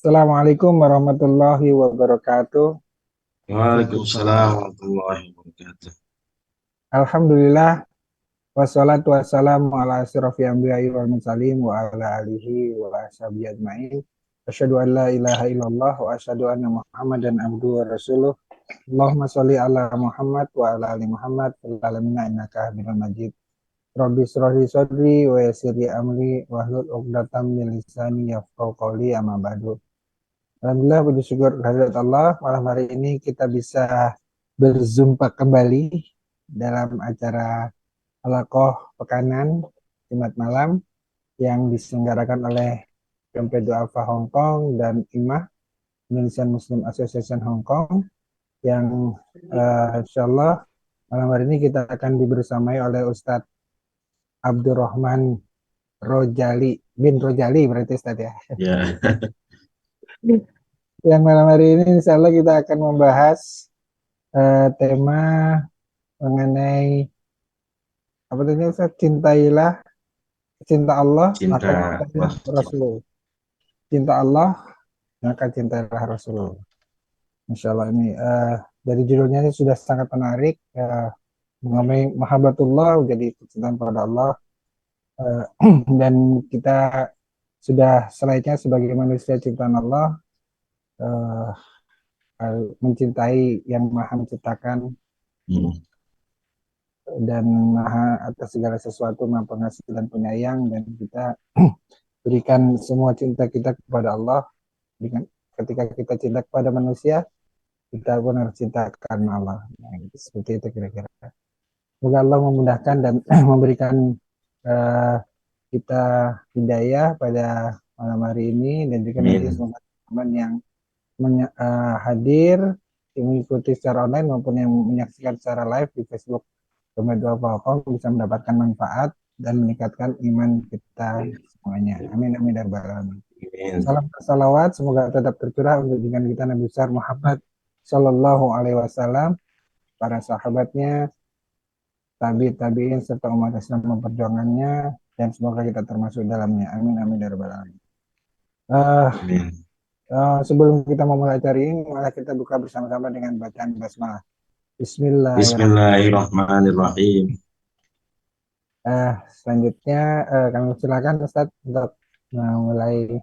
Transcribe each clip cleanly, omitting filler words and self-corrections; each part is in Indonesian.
Assalamualaikum warahmatullahi wabarakatuh. Waalaikumsalam warahmatullahi wabarakatuh. Alhamdulillah, wassalatu wassalamu ala asyrafil anbiya'i wal mursalin wa ala alihi wa ashabihi ajmain. Asyhadu an la ilaha illallah wa asyhadu anna Muhammadan abduhu wa rasuluh. Allahumma sholli ala Muhammad wa ala ali Muhammad fil alamin innaka Hamidum Majid. Rabbi shrah li sadri wa yassir li amri wahlul 'uqdatam min lisani yafqahu qawli amma ba'du. Alhamdulillah, puji syukur kehadirat Allah, malam hari ini kita bisa berjumpa kembali dalam acara Halaqah Pekanan Jumat malam yang diselenggarakan oleh Dompet Duafa Hong Kong dan IMAH Indonesian Muslim Association Hong Kong yang insya Allah malam hari ini kita akan dibersamai oleh Ustadz Abdurrahman Rojali bin Rojali berarti Ustadz ya. Ya, Yang malam hari ini insya Allah kita akan membahas tema mengenai apa tadi Ustaz? Cinta Allah maka cinta cintailah Allah. Rasul. Cinta Allah maka cintailah Rasul. Masya Allah ini dari judulnya ini sudah sangat menarik, mengenai mahabbatullah, jadi kecintaan pada Allah, eh, dan kita sudah selainnya sebagai manusia ciptaan Allah, eh, mencintai yang maha menciptakan Hmm. dan maha atas segala sesuatu, maha pengasih dan penyayang, dan kita berikan semua cinta kita kepada Allah. Dengan ketika kita cinta kepada manusia, kita pun harus cinta karena Allah. Nah, seperti itu kira-kira. Semoga Allah memudahkan dan memberikan uh, kita hidayah pada malam hari ini, dan juga nanti Amin. semoga teman yang hadir yang mengikuti secara online maupun yang menyaksikan secara live di Facebook Dompet Duafa Hong Kong bisa mendapatkan manfaat dan meningkatkan iman kita semuanya. Amin amin ya rabbal alamin. Amin. Salam salawat semoga tetap tercurah untuk junjungan kita Nabi besar Muhammad Shallallahu Alaihi Wasallam, para sahabatnya, tabiin serta umat Islam memperjuangannya, dan semoga kita termasuk dalamnya. Amin amin ya rabbal alamin. Eh, Amin. sebelum kita memulai acara ini, mari kita buka bersama-sama dengan bacaan basmalah. Bismillahirrahmanirrahim. Bismillahirrahmanirrahim. Selanjutnya kami silakan Ustaz untuk memulai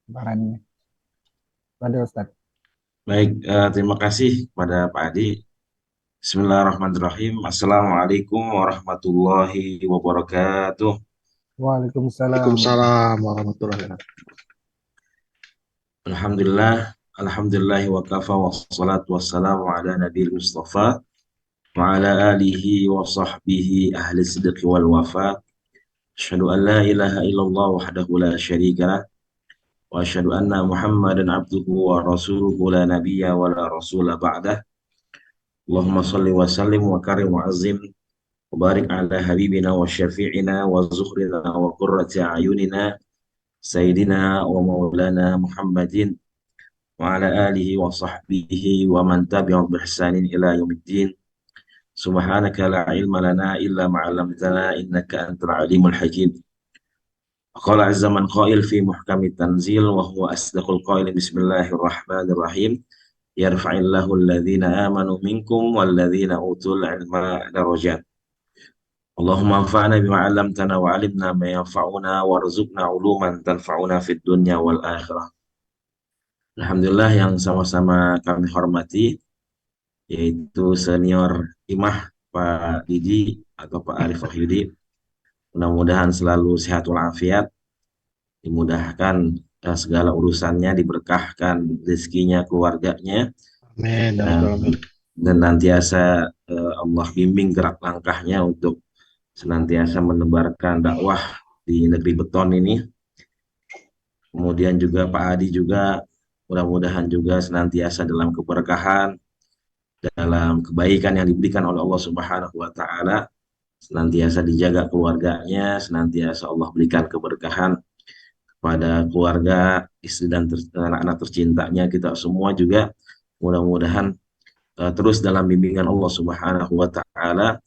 paparannya. Pada Ustaz. Baik, terima kasih kepada Pak Adi. Bismillahirrahmanirrahim. Assalamualaikum warahmatullahi wabarakatuh. Waalaikumsalam. Waalaikumsalam warahmatullahi wabarakatuh. Alhamdulillah, alhamdulillahi wa kafa wassalatu wassalamu ala nabil mustafa wa ala alihi wa sahbihi ahli sidqi wal wafa. Asyhadu an la ilaha illallah wahdahu la syarika lah. Wa asyhadu anna Muhammadan abduhu wa rasuluhu la nabiyya wa la rasula ba'dah. Allahumma salli wa sallim wa karim wa azim wa barik ala habibina wa syafi'ina wa zuhrina wa qurrati a'yunina sayyidina wa maulana Muhammadin wa ala alihi wa sahbihi wa man tabi'ahum bi ihsanin ila yaumiddin. Subhanaka la ilma lana illa ma 'allamtana innaka antal alimul hakim. Qala azza man qail fi muhkamit tanzil wa huwa asdaqul qailin bismillahirrahmanirrahim. Yarfa'illahu alladhina amanu minkum walladhina utul ilma darajat. Allahumma anfa'na bima 'allamtana wa 'allimna ma yanfa'una warzuqna 'uluman tanfa'una fid dunya wal akhirah. Alhamdulillah yang sama-sama kami hormati, yaitu senior Imah Pak Didi atau Pak Arif Wahyudi. Mudah-mudahan selalu sehat walafiat, dimudahkan segala urusannya, diberkahkan rezekinya, keluarganya, Amin, ya dan Rabbal Alamin. nantiasa Allah bimbing gerak langkahnya untuk senantiasa menebarkan dakwah di negeri beton ini. Kemudian juga Pak Adi juga mudah-mudahan juga senantiasa dalam keberkahan, dalam kebaikan yang diberikan oleh Allah Subhanahu wa taala, senantiasa dijaga keluarganya, senantiasa Allah berikan keberkahan pada keluarga, istri dan anak-anak tercintanya kita semua juga mudah-mudahan terus dalam bimbingan Allah Subhanahu wa taala,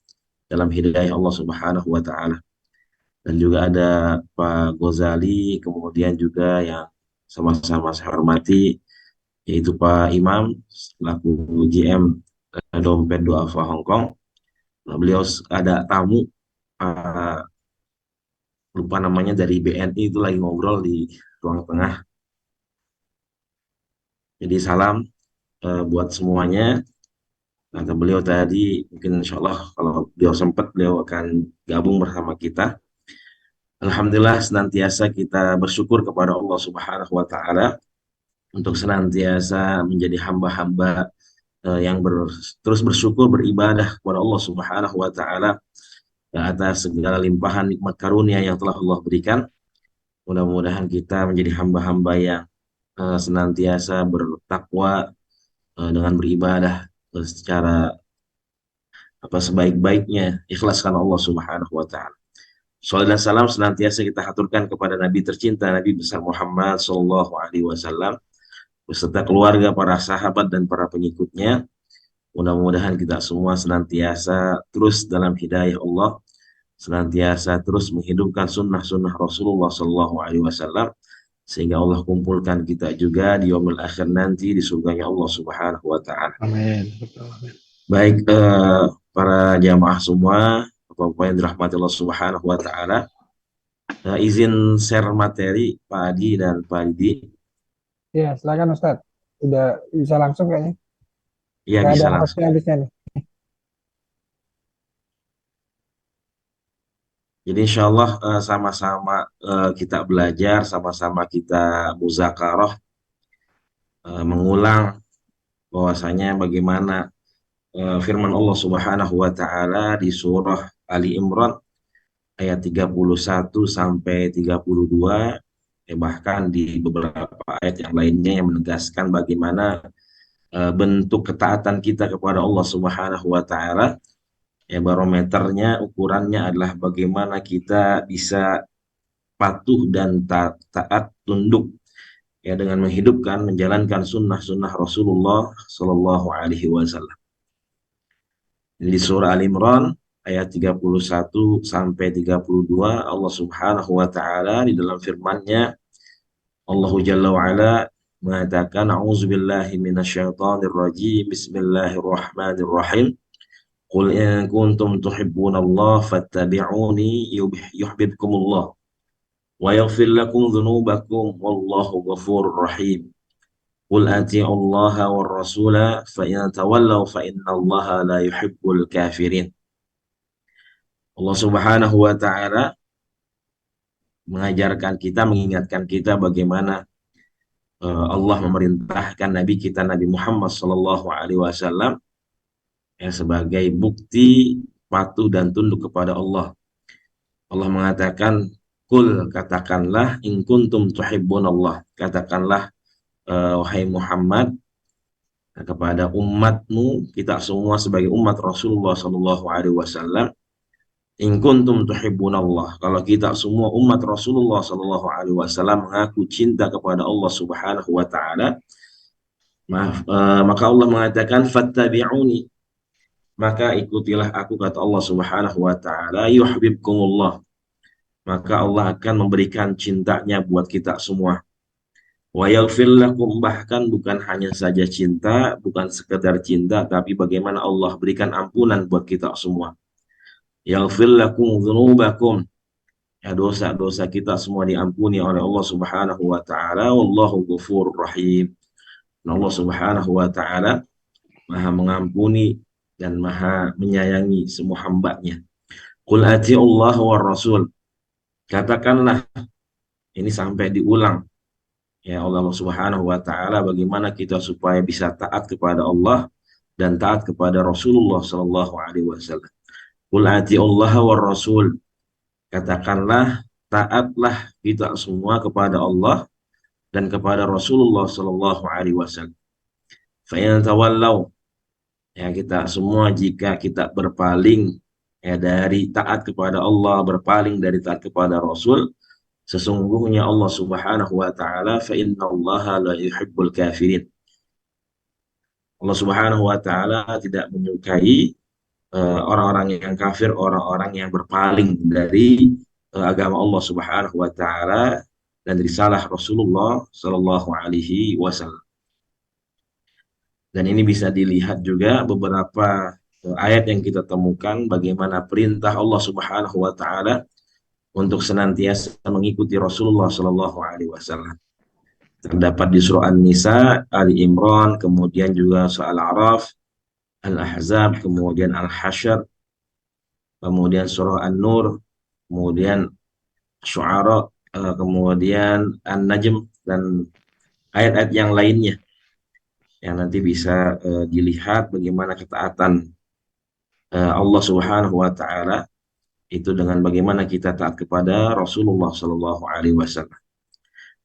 dalam hidayah Allah Subhanahu wa taala. Dan juga ada Pak Gozali, kemudian juga yang sama-sama saya hormati, yaitu Pak Imam selaku GM Dompet Duafa Hong Kong. Nah, beliau ada tamu, eh, lupa namanya, dari BNI, itu lagi ngobrol di ruang tengah. Jadi salam buat semuanya. Kata beliau tadi, mungkin insya Allah kalau beliau sempat, beliau akan gabung bersama kita. Alhamdulillah, senantiasa kita bersyukur kepada Allah Subhanahu wa Ta'ala untuk senantiasa menjadi hamba-hamba yang terus bersyukur, beribadah kepada Allah Subhanahu wa Ta'ala atas segala limpahan nikmat karunia yang telah Allah berikan. Mudah-mudahan kita menjadi hamba-hamba yang senantiasa bertakwa dengan beribadah secara apa sebaik-baiknya, ikhlaskan Allah Subhanahu wa Ta'ala. Salawat dan salam senantiasa kita haturkan kepada Nabi tercinta, Nabi besar Muhammad Sallallahu Alaihi Wasallam, beserta keluarga, para sahabat, dan para pengikutnya. Mudah-mudahan kita semua senantiasa terus dalam hidayah Allah, senantiasa terus menghidupkan sunnah-sunnah Rasulullah Sallallahu Alaihi Wasallam, sehingga Allah kumpulkan kita juga di yaumul akhir nanti di surganya Allah Subhanahu wa Ta'ala. Amin. Baik, para jamaah semua, Bapak-Bapak yang dirahmati Allah Subhanahu wa Ta'ala, izin share materi Pak Adi dan Pak Didi. Ya, silakan Ustadz. Udah bisa langsung kayaknya. Ya, Nggak ada bisa langsung. habisnya nih. Jadi insya Allah sama-sama kita belajar, sama-sama kita muzakarah, mengulang bahwasanya bagaimana firman Allah Subhanahu wa Ta'ala di surah Ali Imran ayat 31 sampai 32, bahkan di beberapa ayat yang lainnya yang menegaskan bagaimana bentuk ketaatan kita kepada Allah Subhanahu wa Ta'ala. Ya, barometernya, ukurannya adalah bagaimana kita bisa patuh dan taat tunduk ya dengan menghidupkan, menjalankan sunnah-sunnah Rasulullah Shallallahu Alaihi Wasallam. Di surah Al Imran ayat 31 sampai 32, Allah Subhanahu wa Ta'ala di dalam firman-Nya, Allahu Jalla wa Ala mengatakan, A'udzubillahi minasyaitonir rajim, Bismillahirrahmanirrahim. Qul in kuntum tuhibbunallah fattabi'uni yuhibbukumullah wa yaghfir lakum dzunubakum wallahu ghafurur rahim. Qul ati'ullaha war rasula fa in tawallaw fa innallaha la yuhibbul kafirin. Allah Subhanahu wa Ta'ala mengajarkan kita, mengingatkan kita bagaimana Allah memerintahkan Nabi kita Nabi Muhammad sallallahu alaihi wasallam yang sebagai bukti patuh dan tunduk kepada Allah. Allah mengatakan, Kul, katakanlah, in kuntum tuhibbunallah, katakanlah wahai Muhammad kepada umatmu, kita semua sebagai umat Rasulullah sallallahu alaihi wasallam, in kuntum tuhibbunallah, kalau kita semua umat Rasulullah sallallahu alaihi wasallam mengaku cinta kepada Allah Subhanahu wa Ta'ala, maka Allah mengatakan fattabi'uni, maka ikutilah aku, kata Allah Subhanahu wa Ta'ala, yuhibbukumullah, maka Allah akan memberikan cintanya buat kita semua. Wa yaghfir lakum, bahkan bukan hanya saja cinta, bukan sekedar cinta, tapi bagaimana Allah berikan ampunan buat kita semua. Yaghfir lakum dzunubakum, ya dosa-dosa kita semua diampuni oleh Allah Subhanahu wa Ta'ala, wallahu ghafurur rahim. Allah Subhanahu wa Ta'ala Maha mengampuni dan Maha menyayangi semua hambanya. Qul ati'ullaha war rasul, katakanlah, ini sampai diulang ya Allah Subhanahu wa Ta'ala, bagaimana kita supaya bisa taat kepada Allah dan taat kepada Rasulullah sallallahu alaihi wasallam. Qul ati'ullaha war rasul, katakanlah, taatlah kita semua kepada Allah dan kepada Rasulullah sallallahu alaihi wasallam. Fa in tawallaw, ya kita semua jika kita berpaling ya dari taat kepada Allah, berpaling dari taat kepada Rasul, sesungguhnya Allah Subhanahu wa Ta'ala fa innallaha la yuhibbul kafirin, Allah Subhanahu wa Ta'ala tidak menyukai orang-orang yang kafir, orang-orang yang berpaling dari agama Allah Subhanahu wa Ta'ala dan risalah Rasulullah Shallallahu Alaihi Wasallam. Dan ini bisa dilihat juga beberapa ayat yang kita temukan bagaimana perintah Allah Subhanahu wa taala untuk senantiasa mengikuti Rasulullah Shallallahu alaihi wasallam. Terdapat di surah An-Nisa, Ali Imran, kemudian juga surah Al-A'raf, Al-Ahzab, kemudian Al-Hasyr, kemudian surah An-Nur, kemudian Syu'ara, kemudian An-Najm, dan ayat-ayat yang lainnya yang nanti bisa dilihat bagaimana ketaatan Allah Subhanahu wa taala itu dengan bagaimana kita taat kepada Rasulullah Shallallahu alaihi wasallam.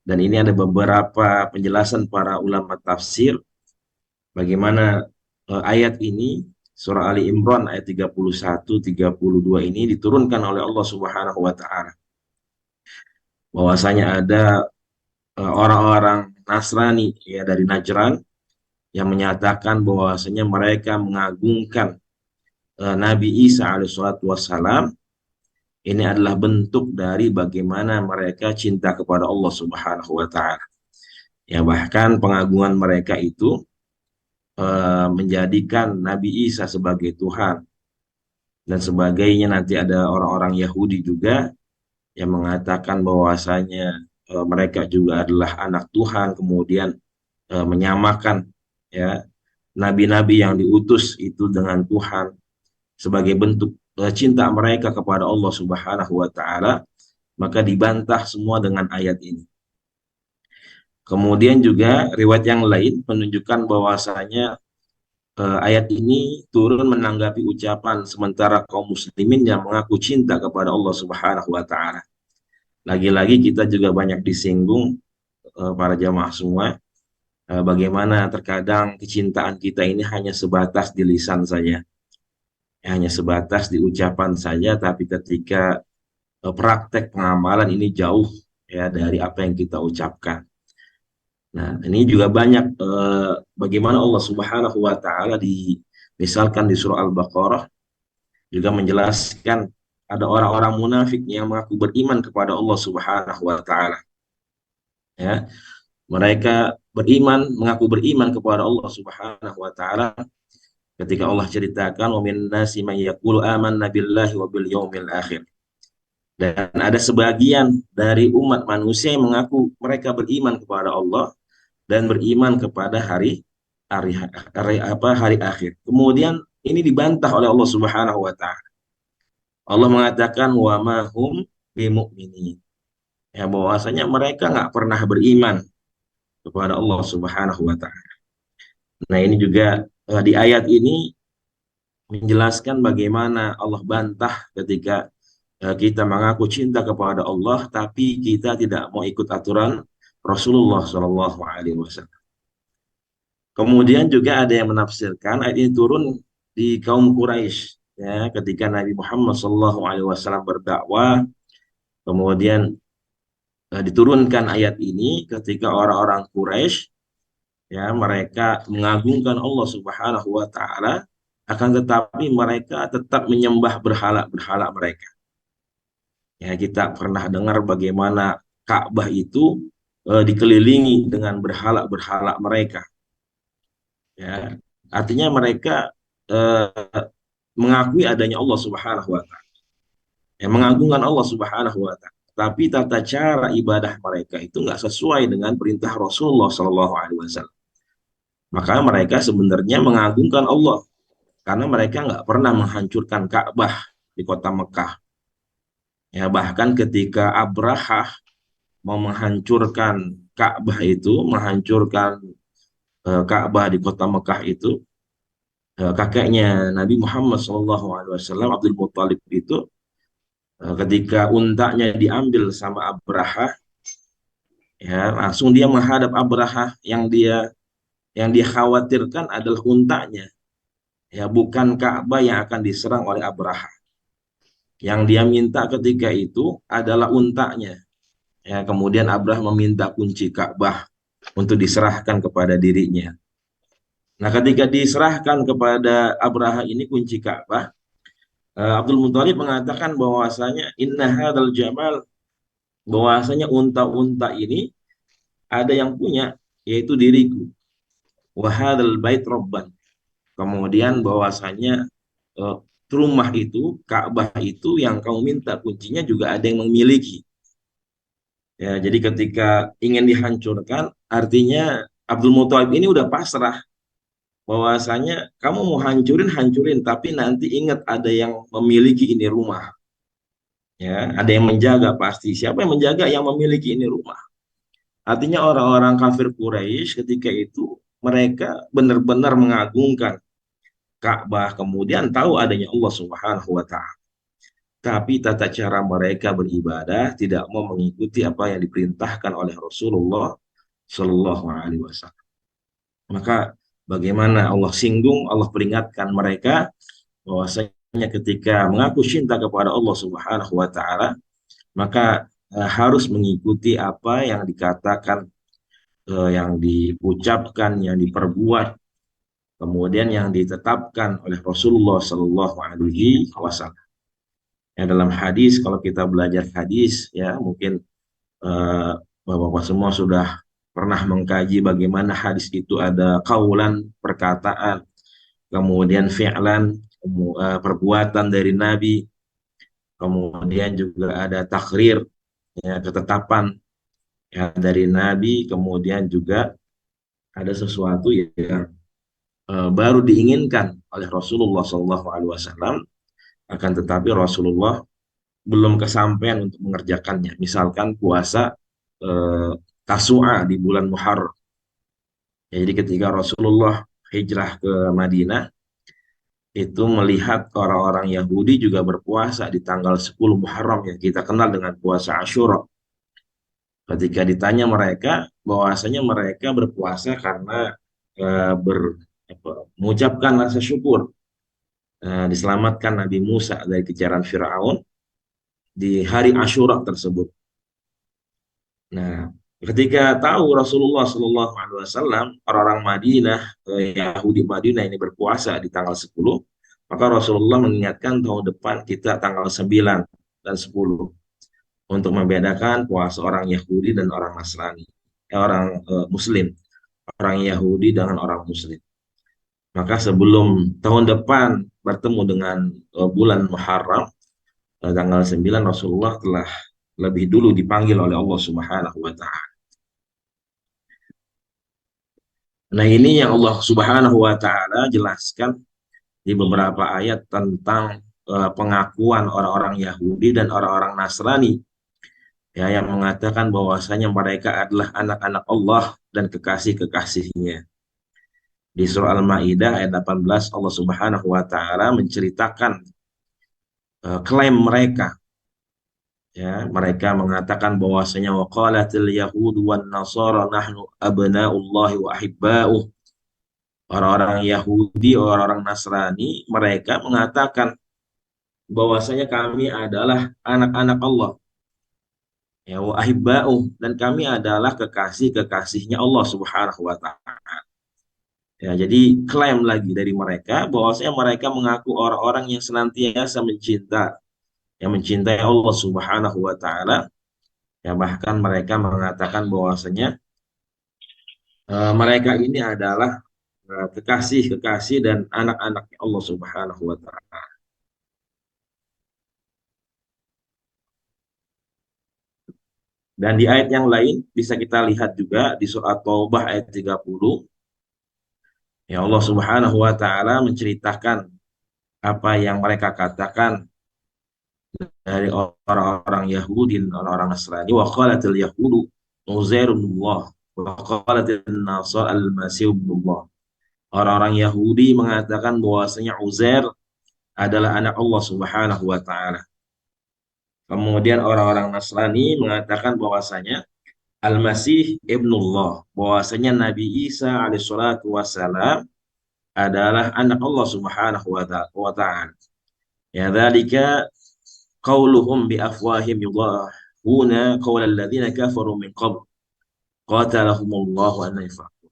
Dan ini ada beberapa penjelasan para ulama tafsir bagaimana ayat ini surah Ali Imran ayat 31 32 ini diturunkan oleh Allah Subhanahu wa taala. Bahwasanya ada orang-orang Nasrani ya dari Najran yang menyatakan bahwasanya mereka mengagungkan Nabi Isa alaihissalatu wassalam. Ini adalah bentuk dari bagaimana mereka cinta kepada Allah Subhanahu wa taala. Ya, bahkan pengagungan mereka itu menjadikan Nabi Isa sebagai Tuhan dan sebagainya. Nanti ada orang-orang Yahudi juga yang mengatakan bahwasanya mereka juga adalah anak Tuhan, kemudian menyamakan ya nabi-nabi yang diutus itu dengan Tuhan sebagai bentuk cinta mereka kepada Allah Subhanahu wa taala, maka dibantah semua dengan ayat ini. Kemudian juga riwayat yang lain menunjukkan bahwasanya ayat ini turun menanggapi ucapan sementara kaum muslimin yang mengaku cinta kepada Allah Subhanahu wa taala. Lagi-lagi kita juga banyak disinggung para jamaah semua, bagaimana terkadang kecintaan kita ini hanya sebatas di lisan saja. Hanya sebatas di ucapan saja, tapi ketika praktek pengamalan ini jauh ya dari apa yang kita ucapkan. Nah, ini juga banyak bagaimana Allah Subhanahu wa taala misalkan di surah Al-Baqarah juga menjelaskan ada orang-orang munafik yang mengaku beriman kepada Allah Subhanahu wa taala. Ya, mereka mengaku beriman kepada Allah Subhanahu wa taala ketika Allah ceritakan wa min nasi man yaqulu amanna billahi wa bil yaumil akhir. Dan ada sebagian dari umat manusia yang mengaku mereka beriman kepada Allah dan beriman kepada hari akhir. Kemudian ini dibantah oleh Allah Subhanahu wa taala. Allah mengatakan wa ma hum bimu'minin. Ya, bahwasanya mereka nggak pernah beriman kepada Allah Subhanahu wa taala. Nah, ini juga di ayat ini menjelaskan bagaimana Allah bantah ketika kita mengaku cinta kepada Allah tapi kita tidak mau ikut aturan Rasulullah Shallallahu alaihi wasallam. Kemudian juga ada yang menafsirkan ayat ini turun di kaum Quraisy ya, ketika Nabi Muhammad Shallallahu alaihi wasallam berdakwah, kemudian diturunkan ayat ini ketika orang-orang Quraisy ya mereka mengagungkan Allah Subhanahu wa taala, akan tetapi mereka tetap menyembah berhala-berhala mereka. Ya, kita pernah dengar bagaimana Ka'bah itu dikelilingi dengan berhala-berhala mereka. Ya, artinya mereka mengakui adanya Allah Subhanahu wa taala. Ya, mengagungkan Allah Subhanahu wa taala. Tapi tata cara ibadah mereka itu nggak sesuai dengan perintah Rasulullah Shallallahu alaihi wasallam. Maka mereka sebenarnya mengagungkan Allah karena mereka nggak pernah menghancurkan Ka'bah di kota Mekah. Ya, bahkan ketika Abrahah mau menghancurkan Ka'bah itu, menghancurkan Ka'bah di kota Mekah itu, kakeknya Nabi Muhammad SAW, Abdul Muttalib itu, ketika untanya diambil sama Abrahah, ya langsung dia menghadap Abrahah, yang dia khawatirkan adalah untanya, ya bukan Ka'bah yang akan diserang oleh Abrahah. Yang dia minta ketika itu adalah untanya. Ya, kemudian Abrahah meminta kunci Ka'bah untuk diserahkan kepada dirinya. Nah, ketika diserahkan kepada Abrahah ini kunci Ka'bah, Abdul Muthalib mengatakan bahwasanya inna hadzal jamal bahwasanya unta-unta ini ada yang punya, yaitu diriku. Wa hadzal bait rabban. Kemudian bahwasanya eh, rumah itu, Ka'bah itu yang kamu minta kuncinya juga ada yang memiliki. Ya, jadi ketika ingin dihancurkan, artinya Abdul Muthalib ini udah pasrah bahwasanya kamu mau hancurin hancurin, tapi nanti ingat ada yang memiliki ini rumah. Ya, ada yang menjaga pasti. Siapa yang menjaga? Yang memiliki ini rumah. Artinya orang-orang kafir Quraisy ketika itu mereka benar-benar mengagungkan Ka'bah, kemudian tahu adanya Allah Subhanahu wa taala. Tapi tata cara mereka beribadah tidak mau mengikuti apa yang diperintahkan oleh Rasulullah Shallallahu Alaihi Wasallam. Maka bagaimana Allah singgung, Allah peringatkan mereka bahwasanya ketika mengaku cinta kepada Allah Subhanahu Wa Taala, maka harus mengikuti apa yang dikatakan, yang diucapkan, yang diperbuat, kemudian yang ditetapkan oleh Rasulullah Shallallahu Alaihi Wasallam. Ya, dalam hadis, kalau kita belajar hadis, ya mungkin eh, Bapak-bapak semua sudah pernah mengkaji bagaimana hadis itu ada kaulan, perkataan, kemudian fi'lan, perbuatan dari Nabi, kemudian juga ada takrir, ya, ketetapan ya, dari Nabi, kemudian juga ada sesuatu yang baru diinginkan oleh Rasulullah SAW, akan tetapi Rasulullah belum kesampaian untuk mengerjakannya. Misalkan puasa eh, Tasu'a di bulan Muharram. Ya, jadi ketika Rasulullah hijrah ke Madinah, itu melihat orang-orang Yahudi juga berpuasa di tanggal 10 Muharram yang kita kenal dengan puasa Asyura. Ketika ditanya mereka, bahwasanya mereka berpuasa karena eh, ber, mengucapkan rasa syukur, diselamatkan Nabi Musa dari kejaran Firaun di hari Asyura tersebut. Nah, ketika tahu Rasulullah Shallallahu Alaihi Wasallam, orang-orang Madinah, Yahudi Madinah ini berpuasa di tanggal 10, maka Rasulullah mengingatkan tahun depan kita tanggal 9 dan 10 untuk membedakan puasa orang Yahudi dan orang Nasrani, orang Muslim, orang Yahudi dengan orang Muslim. Maka sebelum tahun depan bertemu dengan bulan Muharram, tanggal 9, Rasulullah telah lebih dulu dipanggil oleh Allah Subhanahu wa Ta'ala. Nah, ini yang Allah Subhanahu wa Ta'ala jelaskan di beberapa ayat tentang pengakuan orang-orang Yahudi dan orang-orang Nasrani, ya, yang mengatakan bahwasanya mereka adalah anak-anak Allah dan kekasih-kekasihnya. Di surah Al-Maidah ayat 18, Allah Subhanahu wa Ta'ala menceritakan klaim mereka. Ya, mereka mengatakan bahwasanya waqalatil yahud wan nasara nahnu abnaullahi wa ahibba'uh. Orang-orang Yahudi, orang-orang Nasrani, mereka mengatakan bahwasanya kami adalah anak-anak Allah, ya, wa ahibba'uh, dan kami adalah kekasih-kekasihnya Allah Subhanahu wa taala. Ya, jadi klaim lagi dari mereka bahwasanya mereka mengaku orang-orang yang senantiasa mencintai Allah Subhanahu wa taala. Ya, bahkan mereka mengatakan bahwasanya mereka ini adalah kekasih-kekasih dan anak-anak Allah Subhanahu wa taala. Dan di ayat yang lain bisa kita lihat juga di surat Taubah ayat 30, ya, Allah Subhanahu wa taala menceritakan apa yang mereka katakan dari orang-orang Yahudi dan orang-orang Nasrani. Wa qalatil yahudu Uzairullah wa qalatil Nasara al-Masih ibnullah. Orang-orang Yahudi mengatakan bahwasanya Uzair adalah anak Allah Subhanahu wa taala. Kemudian orang-orang Nasrani mengatakan bahwasanya Al-Masih ibnullah, bahwasanya Nabi Isa alaihissalatu wassalam adalah anak Allah Subhanahu wa ta'ala. Ya, dzalika qauluhum bi afwahim yudahuna qaulal ladzina kafaru min qabl qatalahumullahu an yafaqun.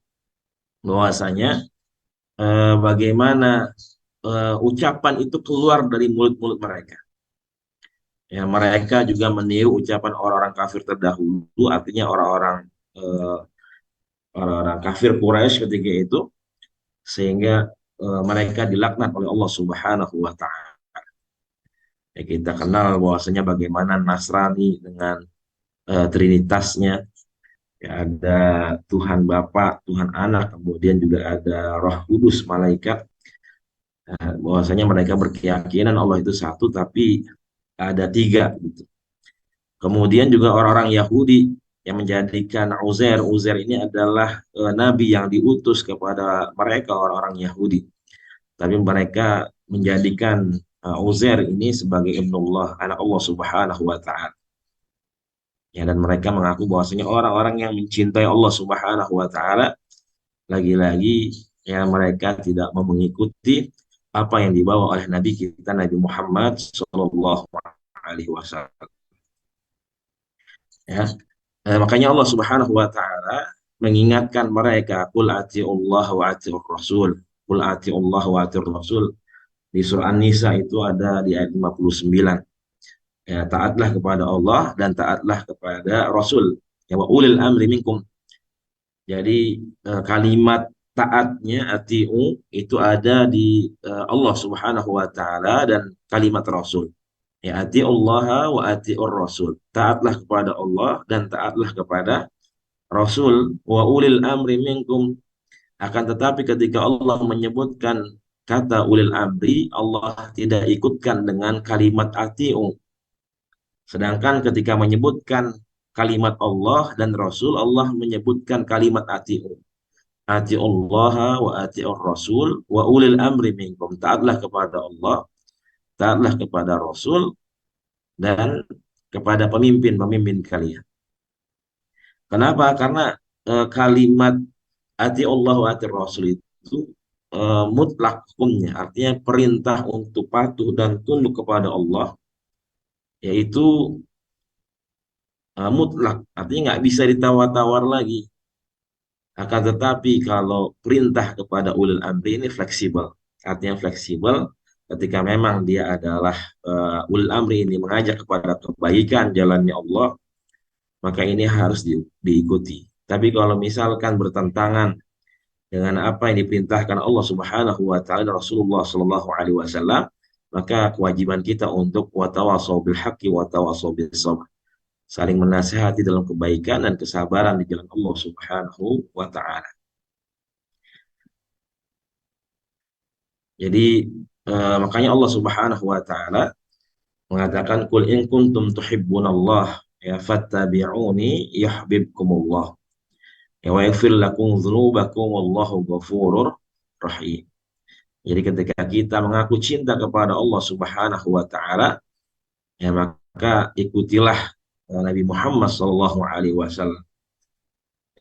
Bahwasanya bagaimana ucapan itu keluar dari mulut-mulut mereka. Ya, mereka juga meniru ucapan orang-orang kafir terdahulu, artinya eh, orang-orang kafir Quraisy ketika itu, sehingga mereka dilaknat oleh Allah Subhanahu wa taala. Ya, kita kenal bahwasanya bagaimana Nasrani dengan trinitasnya. Ya, ada Tuhan Bapa, Tuhan Anak, kemudian juga ada Roh Kudus, malaikat. Bahwasanya mereka berkeyakinan Allah itu satu, tapi ada tiga, gitu. Kemudian juga orang-orang Yahudi yang menjadikan Uzair ini adalah nabi yang diutus kepada mereka orang-orang Yahudi. Tapi mereka menjadikan Uzair ini sebagai ibnullah, anak Allah Subhanahu wa taala. Ya, dan mereka mengaku bahwasanya orang-orang yang mencintai Allah Subhanahu wa taala, lagi-lagi ya mereka tidak mau mengikuti apa yang dibawa oleh Nabi kita Nabi Muhammad Shallallahu Alaihi Wasallam. Ya, makanya Allah Subhanahu Wa Taala mengingatkan mereka, Qul atiullah wa atiur Rasul, Qul atiullah wa atiur Rasul. Di surah An-Nisa itu ada di ayat 59. Ya, taatlah kepada Allah dan taatlah kepada Rasul. Ya, wa ulil amri minkum. Jadi kalimat taatnya atiu itu ada di Allah Subhanahu wa taala dan kalimat Rasul. Ya Allah wa atiur Rasul. Taatlah kepada Allah dan taatlah kepada Rasul. Wa ulil amri minkum. Akan tetapi ketika Allah menyebutkan kata ulil amri, Allah tidak ikutkan dengan kalimat atiu. Sedangkan ketika menyebutkan kalimat Allah dan Rasul, Allah menyebutkan kalimat atiu. Allah wa atiur Rasul wa ulil amri minkum. Taatlah kepada Allah, taatlah kepada Rasul, dan kepada pemimpin-pemimpin kalian. Kenapa? Karena kalimat Allah wa atiur Rasul itu mutlak hukumnya. Artinya perintah untuk patuh dan tunduk kepada Allah, yaitu mutlak. Artinya nggak bisa ditawar-tawar lagi. Akan tetapi kalau perintah kepada ulil amri ini fleksibel. Artinya fleksibel ketika memang dia adalah ulil amri ini mengajak kepada kebaikan jalannya Allah, maka ini harus diikuti. Tapi kalau misalkan bertentangan dengan apa yang diperintahkan Allah Subhanahu wa taala dan Rasulullah Shallallahu alaihi wasallam, maka kewajiban kita untuk watawasau bil haqqi watawasau bis sabr. Saling menasihati dalam kebaikan dan kesabaran di jalan Allah Subhanahu wa taala. Jadi makanya Allah Subhanahu wa taala mengatakan qul in kuntum tuhibbunallah ya fattabi'uni yuhibbukumullah ya wa yaghfir lakum dzunubakum wallahu ghafurur rahim. Jadi ketika kita mengaku cinta kepada Allah Subhanahu wa taala, ya maka ikutilah Nabi Muhammad sallallahu alaihi wasallam.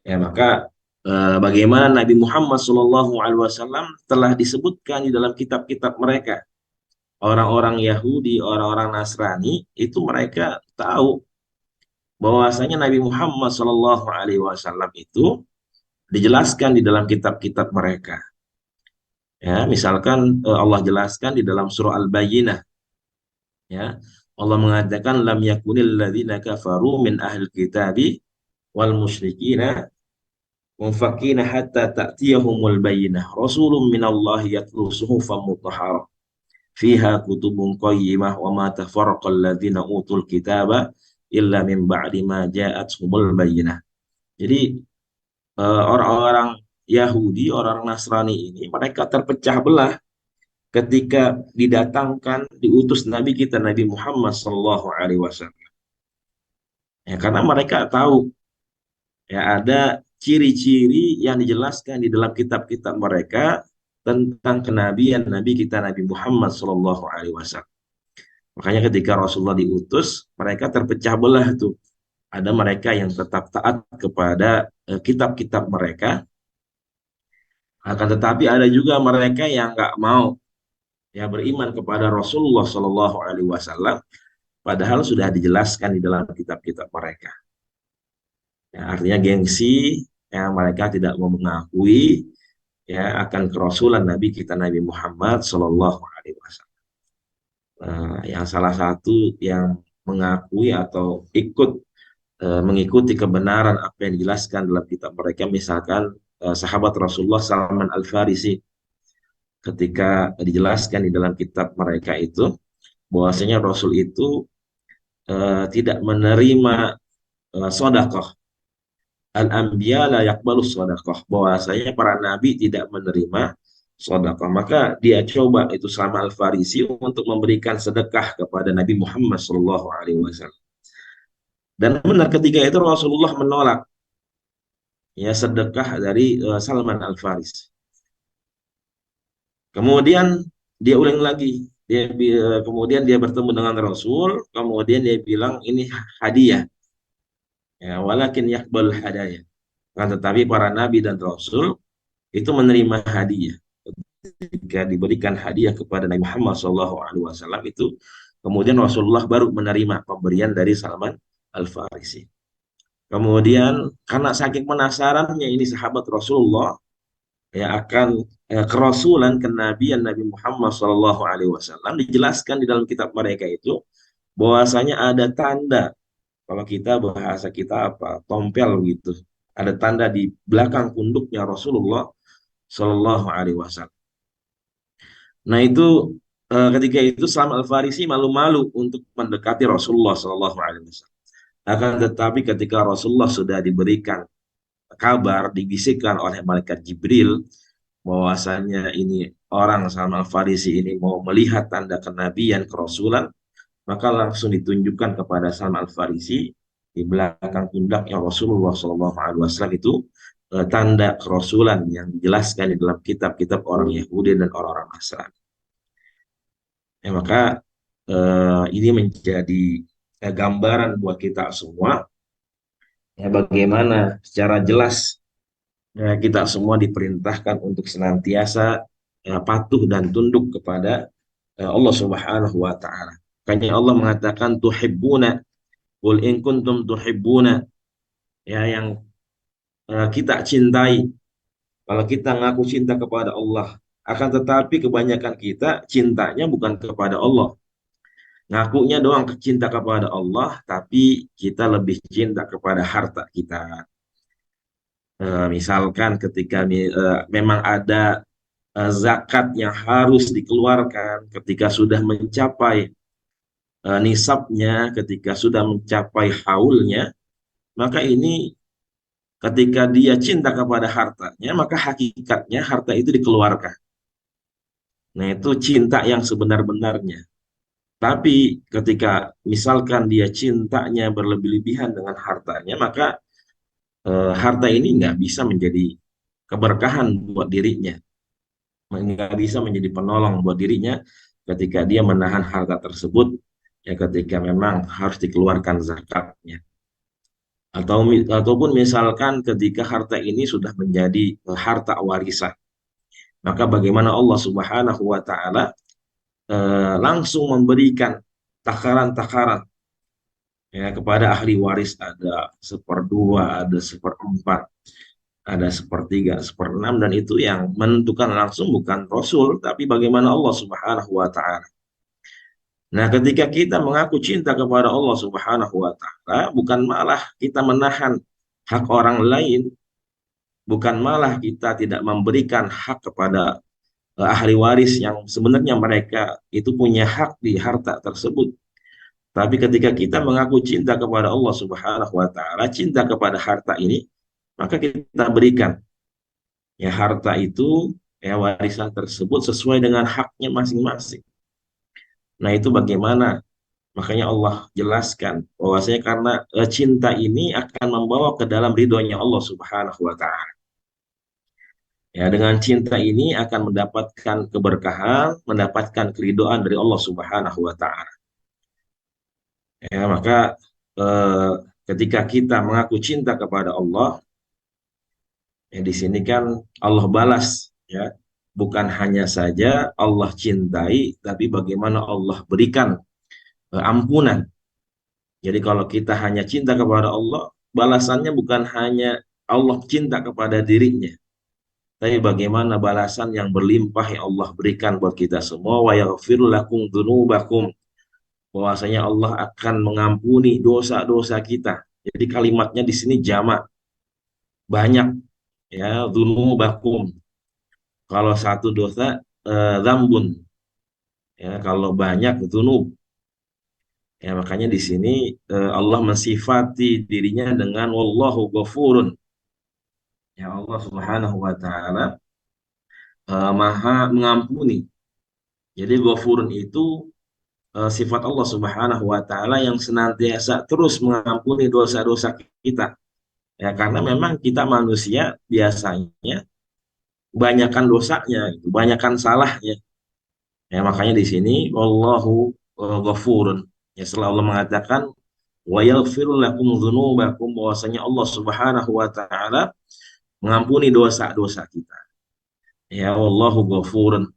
Ya maka bagaimana Nabi Muhammad sallallahu alaihi wasallam telah disebutkan di dalam kitab-kitab mereka. Orang-orang Yahudi, orang-orang Nasrani itu mereka tahu bahwasanya Nabi Muhammad sallallahu alaihi wasallam itu dijelaskan di dalam kitab-kitab mereka. Ya, misalkan Allah jelaskan di dalam surah Al-Bayyinah, ya. Allah mengatakan lam yakunil ladzina kafaru min ahlil kitabi wal musyrikina munfakina hatta ta'tiyahumul bayyinah rasulun minallahi yatlu suhufan mutahharah fiha kutubun qayyimah wa ma tafarraqal ladzina utul kitaba illa min ba'di ma ja'atuhumul bayyinah. Jadi orang-orang Yahudi, orang Nasrani ini mereka terpecah belah ketika didatangkan diutus Nabi kita Nabi Muhammad Shallallahu Alaihi Wasallam. Ya, karena mereka tahu ya ada ciri-ciri yang dijelaskan di dalam kitab-kitab mereka tentang kenabian Nabi kita Nabi Muhammad Shallallahu Alaihi Wasallam. Makanya ketika Rasulullah diutus, mereka terpecah belah tuh. Ada mereka yang tetap taat kepada kitab-kitab mereka, akan tetapi ada juga mereka yang nggak mau ya beriman kepada Rasulullah Shallallahu Alaihi Wasallam, padahal sudah dijelaskan di dalam kitab-kitab mereka. Ya, artinya gengsi, ya mereka tidak mau mengakui ya akan kerasulan Nabi kita Nabi Muhammad Shallallahu Alaihi Wasallam. Yang salah satu yang mengakui atau ikut mengikuti kebenaran apa yang dijelaskan dalam kitab mereka. Misalkan sahabat Rasulullah Salman Al-Farisi, ketika dijelaskan di dalam kitab mereka itu bahwasanya Rasul itu tidak menerima sedekah. Al-anbiya la yaqbalu sedekah, bahwasanya para nabi tidak menerima sedekah. Maka dia coba itu Salman Al-Farisi untuk memberikan sedekah kepada Nabi Muhammad SAW. Dan benar ketika itu Rasulullah menolak ya sedekah dari Salman Al-Farisi. Kemudian dia ulang lagi, kemudian dia bertemu dengan Rasul, kemudian dia bilang ini hadiah, ya walakin yakbal hadaya. Kan tetapi para nabi dan rasul itu menerima hadiah. Jika diberikan hadiah kepada Nabi Muhammad SAW itu, kemudian Rasulullah baru menerima pemberian dari Salman Al-Farisi. Kemudian karena saking penasarannya ini sahabat Rasulullah ya akan kerasulan kenabian Nabi Muhammad SAW, dijelaskan di dalam kitab mereka itu bahwasanya ada tanda, kalau kita bahasa kita apa, tompel gitu, ada tanda di belakang punduknya Rasulullah SAW. Nah itu ketika itu Salman Al-Farisi malu-malu untuk mendekati Rasulullah SAW. Akan tetapi ketika Rasulullah sudah diberikan kabar, dibisikkan oleh malaikat Jibril bahwasanya ini orang Salman Al-Farisi ini mau melihat tanda kenabian, kerasulan, maka langsung ditunjukkan kepada Salman Al-Farisi di belakang pundaknya Rasulullah SAW itu tanda kerasulan yang dijelaskan di dalam kitab-kitab orang Yahudi dan orang-orang Nasrani. Ya, maka ini menjadi gambaran buat kita semua ya, bagaimana secara jelas ya, kita semua diperintahkan untuk senantiasa ya, patuh dan tunduk kepada Allah Subhanahu wa taala. Makanya Allah mengatakan tuhibbuna, qul in kuntum tuhibbuna, ya yang kita cintai. Kalau kita ngaku cinta kepada Allah, akan tetapi kebanyakan kita cintanya bukan kepada Allah. Ngakunya doang cinta kepada Allah, tapi kita lebih cinta kepada harta kita. Misalkan ketika memang ada zakat yang harus dikeluarkan ketika sudah mencapai nisabnya, ketika sudah mencapai haulnya, maka ini ketika dia cinta kepada hartanya, maka hakikatnya harta itu dikeluarkan. Nah, itu cinta yang sebenar-benarnya. Tapi ketika misalkan dia cintanya berlebih-lebihan dengan hartanya, maka harta ini nggak bisa menjadi keberkahan buat dirinya. Nggak bisa menjadi penolong buat dirinya ketika dia menahan harta tersebut, ya ketika memang harus dikeluarkan zakatnya. Ataupun misalkan ketika harta ini sudah menjadi harta warisan, maka bagaimana Allah Subhanahu wa taala langsung memberikan takaran-takaran ya kepada ahli waris, ada seperdua, ada seperempat, ada sepertiga, seperenam, dan itu yang menentukan langsung bukan Rasul, tapi bagaimana Allah Subhanahu wa taala. Nah, ketika kita mengaku cinta kepada Allah Subhanahu wa taala, bukan malah kita menahan hak orang lain, bukan malah kita tidak memberikan hak kepada ahli waris yang sebenarnya mereka itu punya hak di harta tersebut. Tapi ketika kita mengaku cinta kepada Allah Subhanahu wa taala, cinta kepada harta ini, maka kita berikan ya harta itu, ya warisan tersebut sesuai dengan haknya masing-masing. Nah, itu bagaimana? Makanya Allah jelaskan bahwasanya karena cinta ini akan membawa ke dalam ridhonya Allah Subhanahu wa taala. Ya, dengan cinta ini akan mendapatkan keberkahan, mendapatkan keridhaan dari Allah Subhanahu wa taala. Ya, maka ketika kita mengaku cinta kepada Allah, ya di sini kan Allah balas ya. Bukan hanya saja Allah cintai, tapi bagaimana Allah berikan ampunan. Jadi kalau kita hanya cinta kepada Allah, balasannya bukan hanya Allah cinta kepada dirinya, tapi bagaimana balasan yang berlimpah yang Allah berikan buat kita semua. Wa yaghfir lakum dzunubakum, bahwasanya Allah akan mengampuni dosa-dosa kita. Jadi kalimatnya di sini jamak, banyak ya, dzunubakum. Kalau satu dosa dzambun, ya kalau banyak dzunub. Ya makanya di sini Allah mensifati dirinya dengan wallahu ghafurun. Ya Allah Subhanahu wa taala Maha mengampuni. Jadi ghafurun itu sifat Allah Subhanahu wa taala yang senantiasa terus mengampuni dosa-dosa kita. Ya karena memang kita manusia biasanya banyakkan dosanya, gitu, banyakkan salahnya. Ya makanya di sini wallahu ghafurun. Ya setelah Allah mengatakan wa yaghfir lakum dzunubakum, bahwasanya Allah Subhanahu wa taala mengampuni dosa-dosa kita. Ya wallahu ghafurun.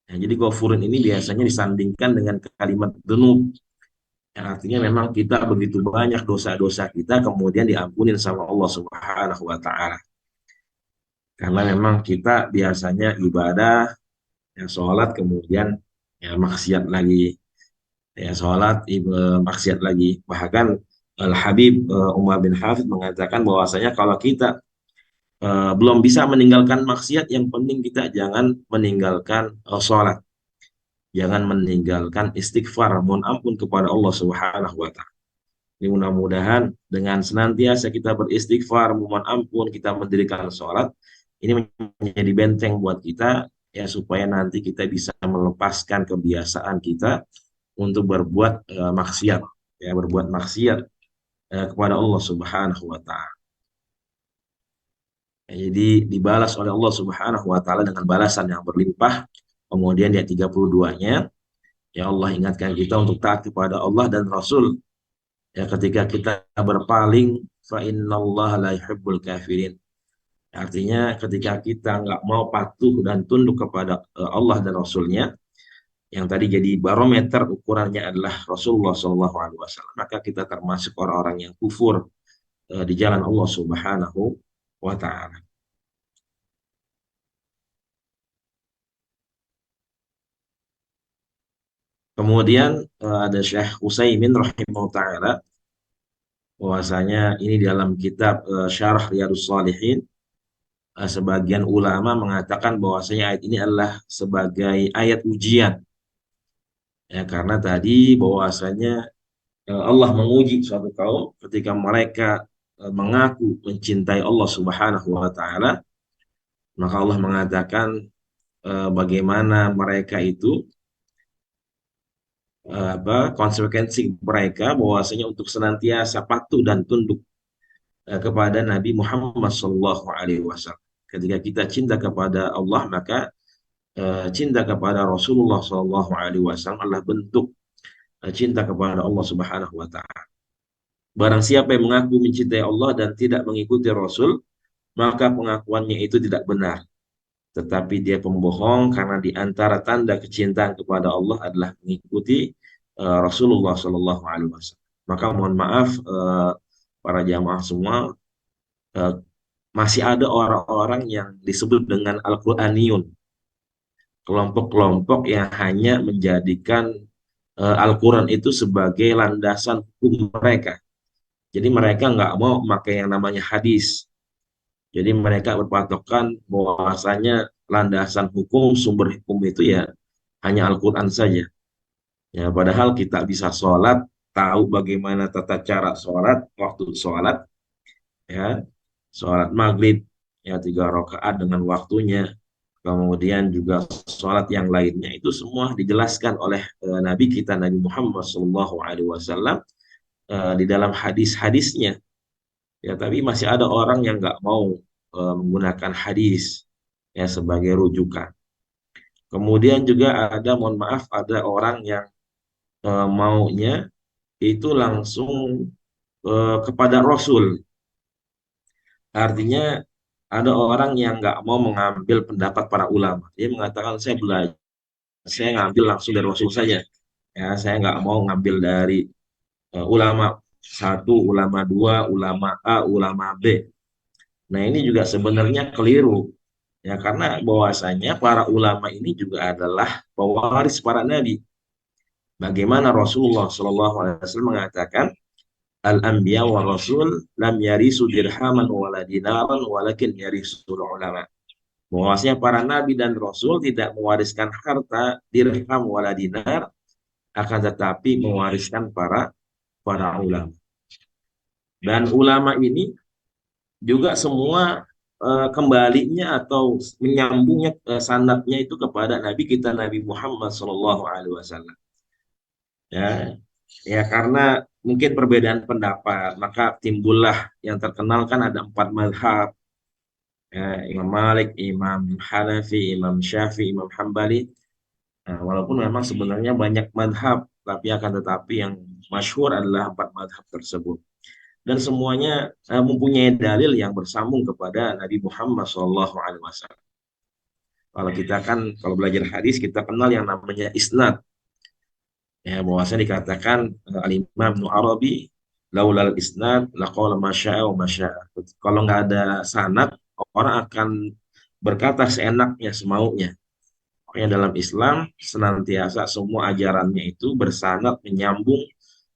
Ya, jadi ghafurun ini biasanya disandingkan dengan kalimat dzunub. Yang artinya memang kita begitu banyak dosa-dosa kita kemudian diampunin sama Allah Subhanahu wa taala. Karena memang kita biasanya ibadah, ya sholat kemudian ya maksiat lagi, ya sholat maksiat lagi. Bahkan Al Habib Umar bin Hafid mengatakan bahwasanya kalau kita belum bisa meninggalkan maksiat, yang penting kita jangan meninggalkan sholat, jangan meninggalkan istighfar, mohon ampun kepada Allah Subhanahu wa taala. Ini mudah-mudahan dengan senantiasa kita beristighfar, mohon ampun, kita mendirikan sholat, ini menjadi benteng buat kita, ya supaya nanti kita bisa melepaskan kebiasaan kita untuk berbuat maksiat, ya berbuat maksiat kepada Allah Subhanahu wa taala. Ya, jadi dibalas oleh Allah Subhanahu wa taala dengan balasan yang berlimpah. Kemudian di ayat 32-nya, ya Allah ingatkan kita untuk taat kepada Allah dan Rasul. Ya ketika kita berpaling, fa innallaha la yuhibbul kafirin. Artinya ketika kita nggak mau patuh dan tunduk kepada Allah dan Rasulnya, yang tadi jadi barometer ukurannya adalah Rasulullah SAW, maka kita termasuk orang-orang yang kufur di jalan Allah Subhanahu wa Ta'ala. Kemudian ada Syekh Utsaimin rahimahullah ta'ala, bahwasanya ini dalam kitab Syarah Riyadhus Shalihin, sebagian ulama mengatakan bahwasanya ayat ini adalah sebagai ayat ujian. Ya, karena tadi bahwasanya Allah menguji suatu kaum ketika mereka mengaku mencintai Allah Subhanahu wa taala, maka Allah mengatakan bagaimana mereka itu konsekuensi mereka bahwasanya untuk senantiasa patuh dan tunduk kepada Nabi Muhammad SAW. Ketika kita cinta kepada Allah, maka cinta kepada Rasulullah SAW adalah bentuk cinta kepada Allah Subhanahu wa taala. Barang siapa yang mengaku mencintai Allah dan tidak mengikuti Rasul, maka pengakuannya itu tidak benar. Tetapi dia pembohong, karena di antara tanda kecintaan kepada Allah adalah mengikuti Rasulullah SAW. Maka mohon maaf para jamaah semua, masih ada orang-orang yang disebut dengan Al-Quraniyun, kelompok-kelompok yang hanya menjadikan Al-Quran itu sebagai landasan hukum mereka. Jadi mereka nggak mau memakai yang namanya hadis. Jadi mereka berpatokan bahwasanya landasan hukum, sumber hukum itu ya hanya Al-Quran saja. Ya, padahal kita bisa sholat, tahu bagaimana tata cara sholat, waktu sholat, ya, sholat maghrib, ya 3 rakaat dengan waktunya, kemudian juga sholat yang lainnya itu semua dijelaskan oleh Nabi kita Nabi Muhammad SAW di dalam hadis-hadisnya. Ya, tapi masih ada orang yang nggak mau menggunakan hadis ya sebagai rujukan. Kemudian juga ada, mohon maaf, ada orang yang maunya itu langsung kepada Rasul. Artinya ada orang yang nggak mau mengambil pendapat para ulama. Dia mengatakan saya belajar, saya ngambil langsung dari Rasul saja. Ya, saya nggak mau ngambil dari ulama satu, ulama dua, ulama A, ulama B. Nah ini juga sebenarnya keliru. Ya karena bahwasanya para ulama ini juga adalah pewaris para nabi. Bagaimana Rasulullah SAW mengatakan, al-anbiya wa rasul lam yarisu dirhaman wala dinaran walakin yarisul ulama. Bahwasanya para nabi dan rasul tidak mewariskan harta dirham wala dinar, akan tetapi mewariskan para ulama. Dan ulama ini juga semua kembalinya atau menyambungnya sanadnya itu kepada Nabi kita Nabi Muhammad Shallallahu Alaihi Wasallam. Ya, ya karena mungkin perbedaan pendapat, maka timbullah yang terkenal kan ada 4 mazhab, ya, Imam Malik, Imam Hanafi, Imam Syafi'i, Imam Hambali. Nah, walaupun memang sebenarnya banyak madhab, tapi akan tetapi yang masyhur adalah 4 mazhab tersebut. Dan semuanya mempunyai dalil yang bersambung kepada Nabi Muhammad SAW. Kalau kita kan, kalau belajar hadis, kita kenal yang namanya isnad. Ya, bahwasanya dikatakan Al-Imam Ibnu Arabi, laulal isnad laqala masya'a wa masya'a. Kalau nggak ada sanad, orang akan berkata seenaknya, semaunya. Makanya dalam Islam senantiasa semua ajarannya itu bersanad, menyambung,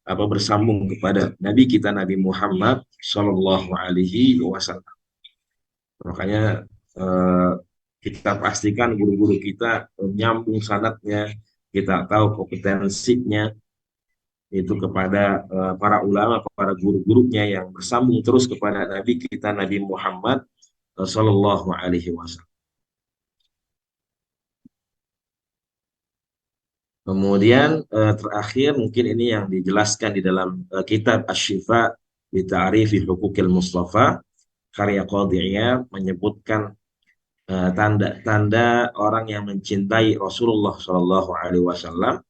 apa bersambung kepada Nabi kita Nabi Muhammad Shallallahu Alaihi Wasallam. Makanya eh, kita pastikan guru-guru kita menyambung sanadnya, kita tahu kompetensinya itu kepada para ulama, para guru-gurunya yang bersambung terus kepada Nabi kita Nabi Muhammad Shallallahu Alaihi Wasallam. Kemudian terakhir mungkin ini yang dijelaskan di dalam kitab Asy-Syifa bi Ta'rifi Huquqil Mustafa, karya Qadhi Iyad, menyebutkan tanda-tanda orang yang mencintai Rasulullah Shallallahu Alaihi Wasallam.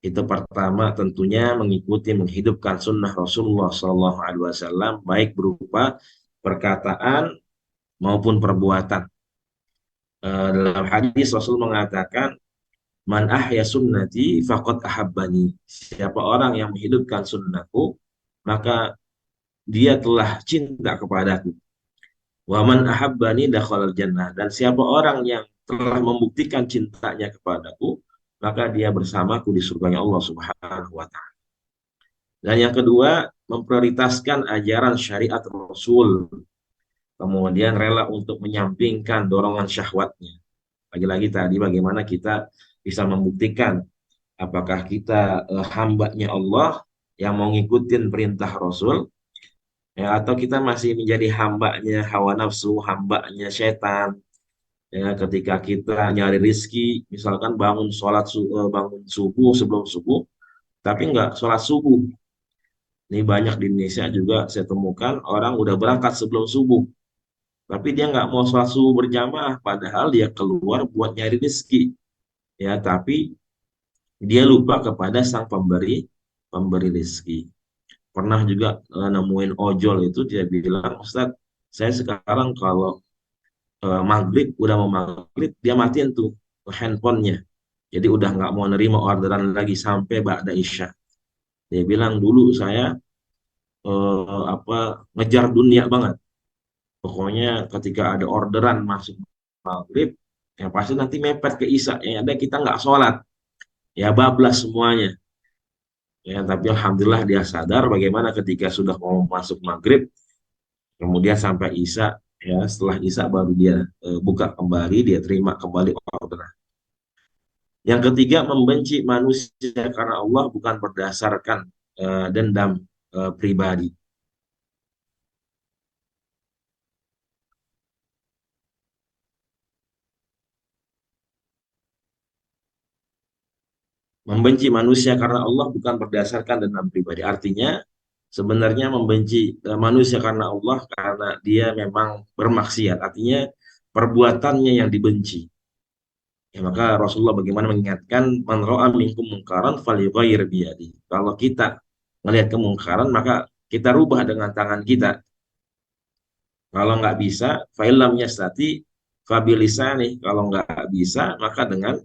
Itu pertama tentunya mengikuti menghidupkan sunnah Rasulullah Shallallahu Alaihi Wasallam, baik berupa perkataan maupun perbuatan. Dalam hadis Rasul mengatakan, man ahya sunnati faqad ahabbani. Siapa orang yang menghidupkan sunnahku, maka dia telah cinta kepadaku. Wa man ahabbani dakhalal jannah. Dan siapa orang yang telah membuktikan cintanya kepadaku, maka dia bersamaku di surganya Allah Subhanahu wa taala. Dan yang kedua, memprioritaskan ajaran syariat Rasul. Kemudian rela untuk menyampingkan dorongan syahwatnya. Lagi-lagi tadi bagaimana kita bisa membuktikan apakah kita hambanya Allah yang mau ngikutin perintah Rasul, ya, atau kita masih menjadi hambanya hawa nafsu, hambanya setan. Ya, ketika kita nyari rizki, misalkan bangun subuh sebelum subuh, tapi nggak sholat subuh. Ini banyak di Indonesia juga saya temukan orang udah berangkat sebelum subuh, tapi dia nggak mau sholat subuh berjamaah, padahal dia keluar buat nyari rezeki. Ya, tapi dia lupa kepada sang pemberi rezeki. Pernah juga nemuin ojol itu, dia bilang, Ustadz, saya sekarang kalau maghrib, udah mau maghrib, dia matiin tuh handphonenya. Jadi udah nggak mau nerima orderan lagi sampai ba'da isya. Dia bilang dulu saya ngejar dunia banget. Pokoknya ketika ada orderan masuk maghrib, yang pasti nanti mepet ke isya. Yang ada kita nggak sholat, ya bablas semuanya. Ya, tapi alhamdulillah dia sadar bagaimana ketika sudah mau masuk maghrib, kemudian sampai isya, ya setelah isya baru dia buka kembali, dia terima kembali orderan. Yang ketiga, membenci manusia karena Allah bukan berdasarkan dendam pribadi. Membenci manusia karena Allah bukan berdasarkan dendam pribadi. Artinya sebenarnya membenci manusia karena Allah karena dia memang bermaksiat. Artinya perbuatannya yang dibenci. Ya, maka Rasulullah bagaimana mengingatkan, man ra'a minkum mungkaran falyughayyir biyadi. Kalau kita melihat kemungkaran, maka kita rubah dengan tangan kita. Kalau nggak bisa, fa'ilam yastati fabilisani. Kalau nggak bisa, maka dengan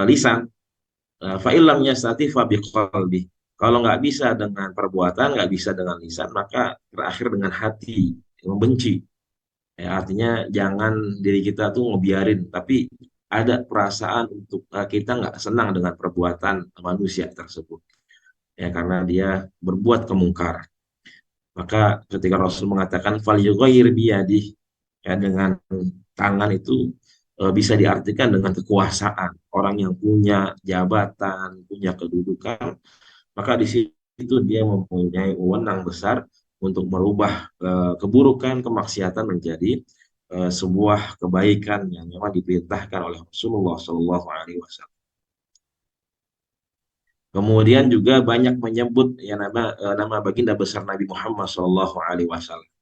lisan. Fa'ilam yastati fabiqalbi. Kalau nggak bisa dengan perbuatan, nggak bisa dengan lisan, maka terakhir dengan hati, membenci. Ya, artinya jangan diri kita tuh ngebiarin, tapi ada perasaan untuk kita nggak senang dengan perbuatan manusia tersebut. Ya, karena dia berbuat kemungkaran. Maka ketika Rasul mengatakan fal yughayyir biyadihi, ya dengan tangan itu bisa diartikan dengan kekuasaan. Orang yang punya jabatan, punya kedudukan, maka di situ dia mempunyai wewenang besar untuk merubah keburukan, kemaksiatan menjadi sebuah kebaikan yang memang diperintahkan oleh Rasulullah Shallallahu Alaihi Wasallam. Kemudian juga banyak menyebut ya nama baginda besar Nabi Muhammad Shallallahu Alaihi Wasallam.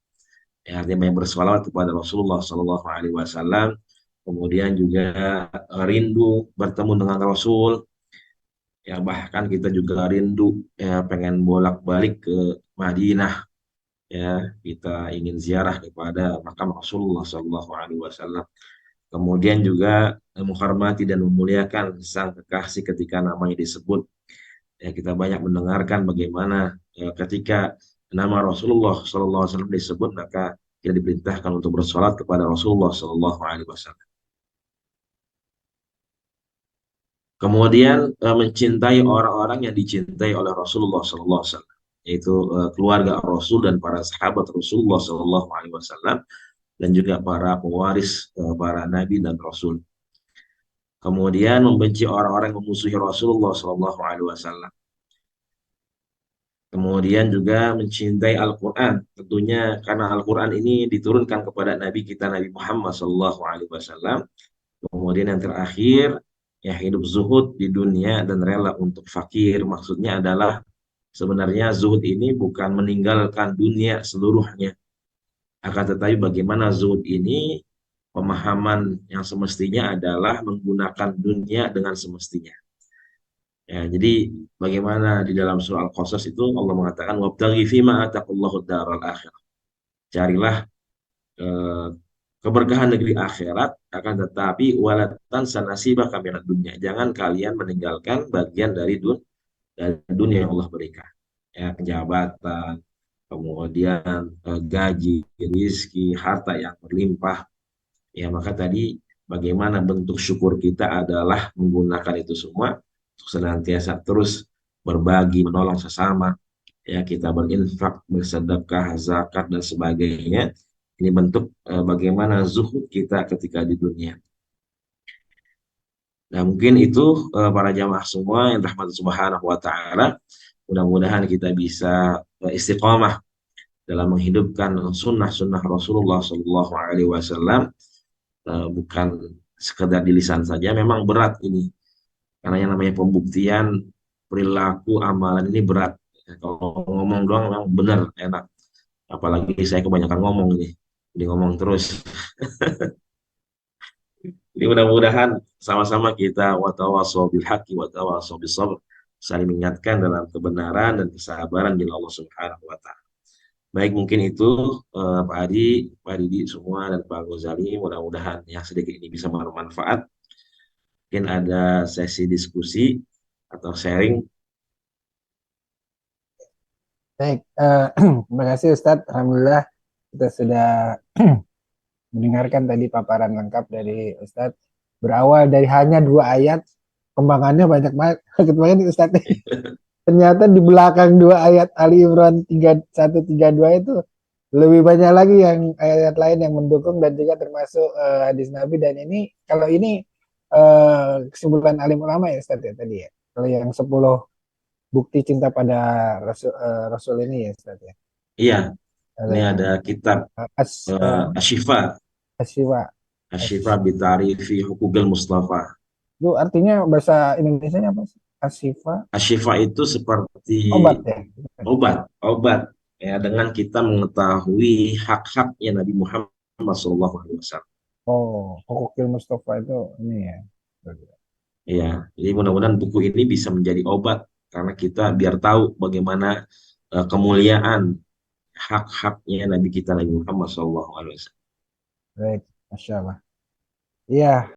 Ya, artinya banyak bersolawat kepada Rasulullah Shallallahu Alaihi Wasallam. Kemudian juga rindu bertemu dengan Rasul. Ya, bahkan kita juga rindu ya pengen bolak-balik ke Madinah. Ya, kita ingin ziarah kepada makam Rasulullah Shallallahu Alaihi Wasallam. Kemudian juga menghormati dan memuliakan sang kekasih ketika namanya disebut. Ya, kita banyak mendengarkan bagaimana ketika nama Rasulullah SAW disebut, maka kita diperintahkan untuk bersolat kepada Rasulullah SAW. Kemudian mencintai orang-orang yang dicintai oleh Rasulullah SAW, yaitu keluarga Rasul dan para sahabat Rasulullah SAW, dan juga para pewaris para nabi dan Rasul. Kemudian membenci orang-orang yang memusuhi Rasulullah SAW. Kemudian juga mencintai Al-Quran. Tentunya karena Al-Quran ini diturunkan kepada Nabi kita Nabi Muhammad SAW. Kemudian yang terakhir, ya hidup zuhud di dunia dan rela untuk fakir. Maksudnya adalah sebenarnya zuhud ini bukan meninggalkan dunia seluruhnya. Akan tetapi bagaimana zuhud ini, pemahaman yang semestinya adalah menggunakan dunia dengan semestinya. Ya, jadi bagaimana di dalam surah Al-Qasas itu Allah mengatakan wabtaghi fima ataqallahu daral akhirah. Carilah eh, keberkahan negeri akhirat, akan tetapi walatan sanasibaka minad dunya. Jangan kalian meninggalkan bagian dari dunia yang Allah berikan. Ya, jabatan, kemudian gaji, rizki, harta yang berlimpah. Ya, maka tadi bagaimana bentuk syukur kita adalah menggunakan itu semua untuk senantiasa terus berbagi, menolong sesama. Ya, kita berinfak, bersedekah, zakat dan sebagainya. Ini bentuk bagaimana zuhud kita ketika di dunia. Nah, mungkin itu para jamaah semua yang rahmat subhanahu wa ta'ala. Mudah-mudahan kita bisa istiqomah dalam menghidupkan sunnah-sunnah Rasulullah Sallallahu Alaihi Wasallam. Bukan sekedar di lisan saja, memang berat ini. Karena yang namanya pembuktian perilaku amalan ini berat. Kalau ngomong doang memang benar enak. Apalagi saya kebanyakan ngomong ini ngomong terus. Jadi mudah-mudahan sama-sama kita watawasau bil haqqi watawasau bis sabr, saling mengingatkan dalam kebenaran dan kesabaran di Allah Subhanahu wa taala. Baik, mungkin itu Pak Adi, Pak Didi semua dan Pak Ghazali, mudah-mudahan yang sedikit ini bisa bermanfaat. Mungkin ada sesi diskusi atau sharing. Baik, terima kasih Ustadz. Alhamdulillah kita sudah mendengarkan tadi paparan lengkap dari Ustadz. Berawal dari hanya 2 ayat, kembangannya banyak banget. Kaget banget nih Ustadz. Ternyata di belakang 2 ayat Ali Imran 31-32 itu lebih banyak lagi yang ayat lain yang mendukung dan juga termasuk hadis Nabi. Dan ini kalau ini kesimpulan alim ulama ya Ustadz ya tadi ya. Kalau yang 10 bukti cinta pada Rasul ini ya Ustadz ya. Iya, ini ada kitab Asyifa. Asyifa. Asyifa bitarifi hukukil Mustafa. Itu artinya bahasa Indonesianya apa sih? Asyifa. Asyifa itu seperti Obat ya. Obat ya, dengan kita mengetahui hak-haknya Nabi Muhammad SAW. Oh, hukukil Mustafa itu ini ya. Ya, jadi mudah-mudahan buku ini bisa menjadi obat karena kita biar tahu bagaimana kemuliaan hak-haknya Nabi kita Nabi Muhammad SAW. Baik, Masya Allah. Iya.